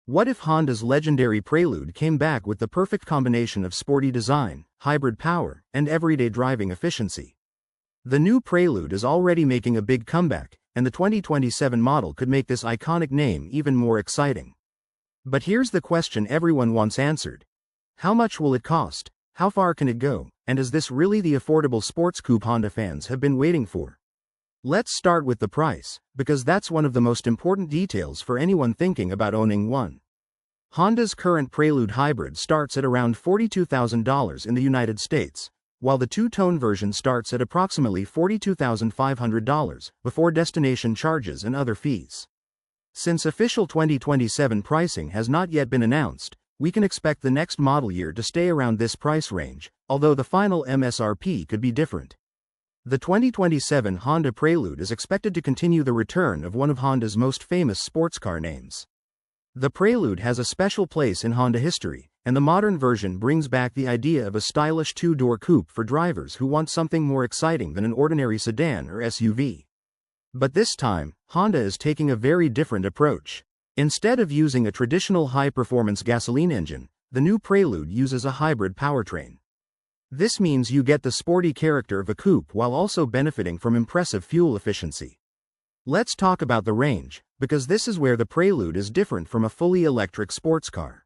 What if Honda's legendary Prelude came back with the perfect combination of sporty design, hybrid power, and everyday driving efficiency? The new Prelude is already making a big comeback, and the 2027 model could make this iconic name even more exciting. But here's the question everyone wants answered. How much will it cost? How far can it go? And is this really the affordable sports coupe Honda fans have been waiting for? Let's start with the price, because that's one of the most important details for anyone thinking about owning one. Honda's current Prelude Hybrid starts at around $42,000 in the United States, while the two-tone version starts at approximately $42,500, before destination charges and other fees. Since official 2027 pricing has not yet been announced, we can expect the next model year to stay around this price range, although the final MSRP could be different. The 2027 Honda Prelude is expected to continue the return of one of Honda's most famous sports car names. The Prelude has a special place in Honda history, and the modern version brings back the idea of a stylish two-door coupe for drivers who want something more exciting than an ordinary sedan or SUV. But this time, Honda is taking a very different approach. Instead of using a traditional high-performance gasoline engine, the new Prelude uses a hybrid powertrain. This means you get the sporty character of a coupe while also benefiting from impressive fuel efficiency. Let's talk about the range, because this is where the Prelude is different from a fully electric sports car.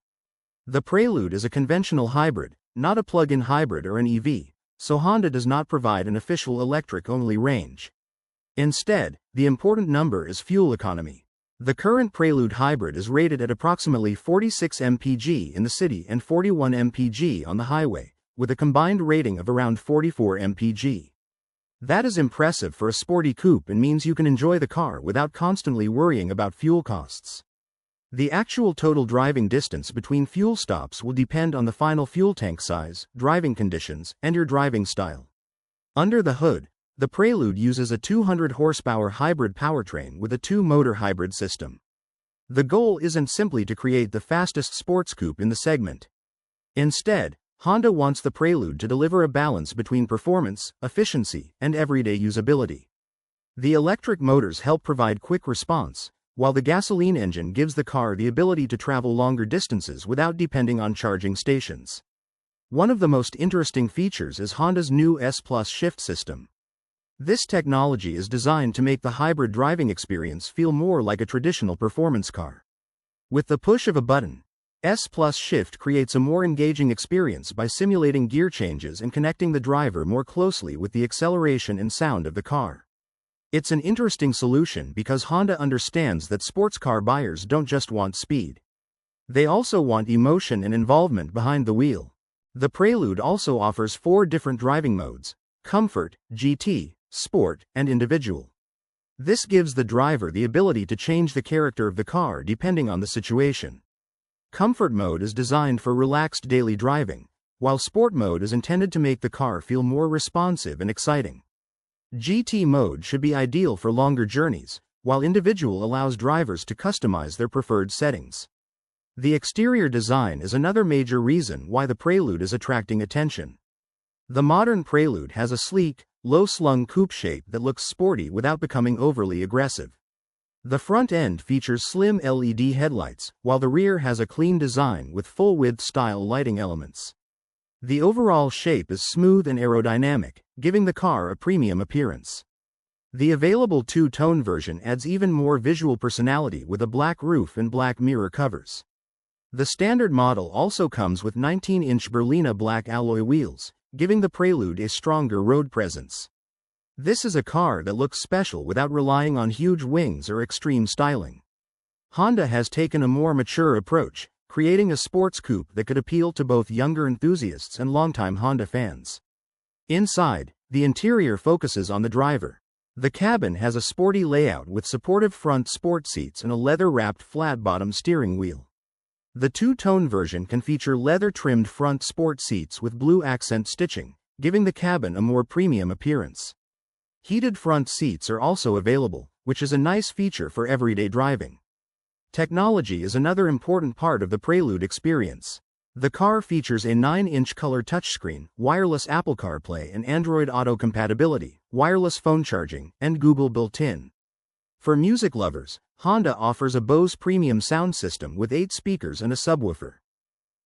The Prelude is a conventional hybrid, not a plug-in hybrid or an EV, so Honda does not provide an official electric-only range. Instead, the important number is fuel economy. The current Prelude Hybrid is rated at approximately 46 mpg in the city and 41 mpg on the highway, with a combined rating of around 44 mpg. That is impressive for a sporty coupe and means you can enjoy the car without constantly worrying about fuel costs. The actual total driving distance between fuel stops will depend on the final fuel tank size, driving conditions, and your driving style. Under the hood, the Prelude uses a 200 horsepower hybrid powertrain with a two-motor hybrid system. The goal isn't simply to create the fastest sports coupe in the segment. Instead, Honda wants the Prelude to deliver a balance between performance, efficiency, and everyday usability. The electric motors help provide quick response, while the gasoline engine gives the car the ability to travel longer distances without depending on charging stations. One of the most interesting features is Honda's new S+ shift system. This technology is designed to make the hybrid driving experience feel more like a traditional performance car. With the push of a button, S+ Shift creates a more engaging experience by simulating gear changes and connecting the driver more closely with the acceleration and sound of the car. It's an interesting solution because Honda understands that sports car buyers don't just want speed. They also want emotion and involvement behind the wheel. The Prelude also offers 4 different driving modes: Comfort, GT, Sport, and Individual. This gives the driver the ability to change the character of the car depending on the situation. Comfort mode is designed for relaxed daily driving, while Sport mode is intended to make the car feel more responsive and exciting. GT mode should be ideal for longer journeys, while Individual allows drivers to customize their preferred settings. The exterior design is another major reason why the Prelude is attracting attention. The modern Prelude has a sleek, low-slung coupe shape that looks sporty without becoming overly aggressive. The front end features slim LED headlights, while the rear has a clean design with full-width style lighting elements. The overall shape is smooth and aerodynamic, giving the car a premium appearance. The available two-tone version adds even more visual personality with a black roof and black mirror covers. The standard model also comes with 19-inch Berlina black alloy wheels, giving the Prelude a stronger road presence. This is a car that looks special without relying on huge wings or extreme styling. Honda has taken a more mature approach, creating a sports coupe that could appeal to both younger enthusiasts and longtime Honda fans. Inside, the interior focuses on the driver. The cabin has a sporty layout with supportive front sport seats and a leather-wrapped flat-bottom steering wheel. The two-tone version can feature leather-trimmed front sport seats with blue accent stitching, giving the cabin a more premium appearance. Heated front seats are also available, which is a nice feature for everyday driving. Technology is another important part of the Prelude experience. The car features a 9-inch color touchscreen, wireless Apple CarPlay and Android Auto compatibility, wireless phone charging, and Google built-in. For music lovers, Honda offers a Bose premium sound system with 8 speakers and a subwoofer.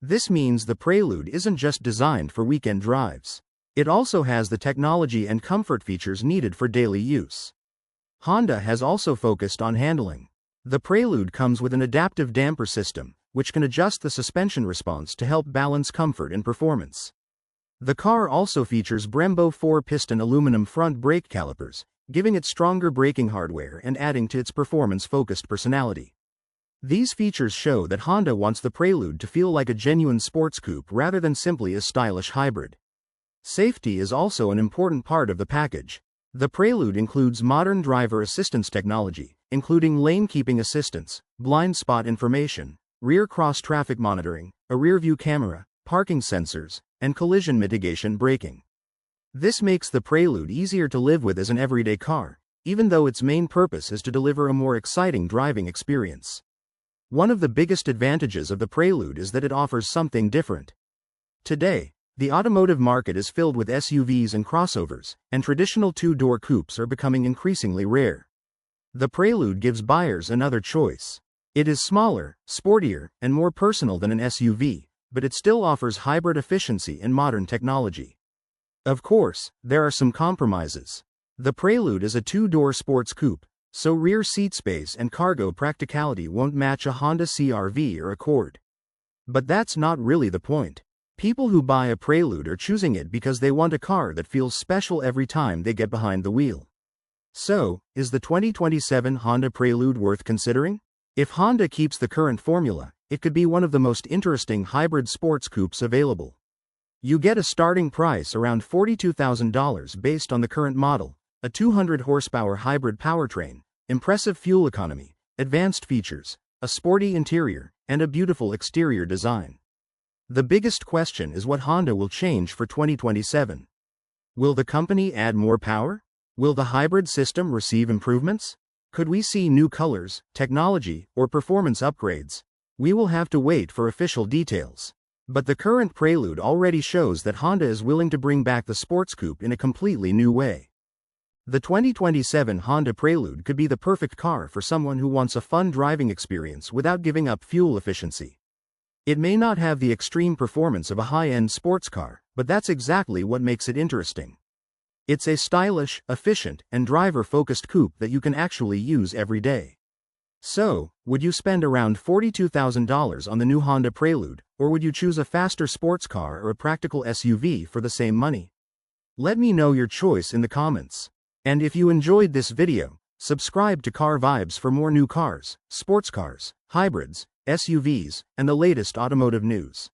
This means the Prelude isn't just designed for weekend drives. It also has the technology and comfort features needed for daily use. Honda has also focused on handling. The Prelude comes with an adaptive damper system, which can adjust the suspension response to help balance comfort and performance. The car also features Brembo 4-piston aluminum front brake calipers, giving it stronger braking hardware and adding to its performance-focused personality. These features show that Honda wants the Prelude to feel like a genuine sports coupe rather than simply a stylish hybrid. Safety is also an important part of the package. The Prelude includes modern driver assistance technology, including lane-keeping assistance, blind spot information, rear cross-traffic monitoring, a rear-view camera, parking sensors, and collision mitigation braking. This makes the Prelude easier to live with as an everyday car, even though its main purpose is to deliver a more exciting driving experience. One of the biggest advantages of the Prelude is that it offers something different. Today, the automotive market is filled with SUVs and crossovers, and traditional two-door coupes are becoming increasingly rare. The Prelude gives buyers another choice. It is smaller, sportier, and more personal than an SUV, but it still offers hybrid efficiency and modern technology. Of course, there are some compromises. The Prelude is a two-door sports coupe, so rear seat space and cargo practicality won't match a Honda CR-V or Accord. But that's not really the point. People who buy a Prelude are choosing it because they want a car that feels special every time they get behind the wheel. So, is the 2027 Honda Prelude worth considering? If Honda keeps the current formula, it could be one of the most interesting hybrid sports coupes available. You get a starting price around $42,000 based on the current model, a 200 horsepower hybrid powertrain, impressive fuel economy, advanced features, a sporty interior, and a beautiful exterior design. The biggest question is what Honda will change for 2027. Will the company add more power? Will the hybrid system receive improvements? Could we see new colors, technology, or performance upgrades? We will have to wait for official details. But the current Prelude already shows that Honda is willing to bring back the sports coupe in a completely new way. The 2027 Honda Prelude could be the perfect car for someone who wants a fun driving experience without giving up fuel efficiency. It may not have the extreme performance of a high-end sports car, but that's exactly what makes it interesting. It's a stylish, efficient, and driver-focused coupe that you can actually use every day. So, would you spend around $42,000 on the new Honda Prelude, or would you choose a faster sports car or a practical SUV for the same money? Let me know your choice in the comments. And if you enjoyed this video, subscribe to Car Vibes for more new cars, sports cars, hybrids, SUVs, and the latest automotive news.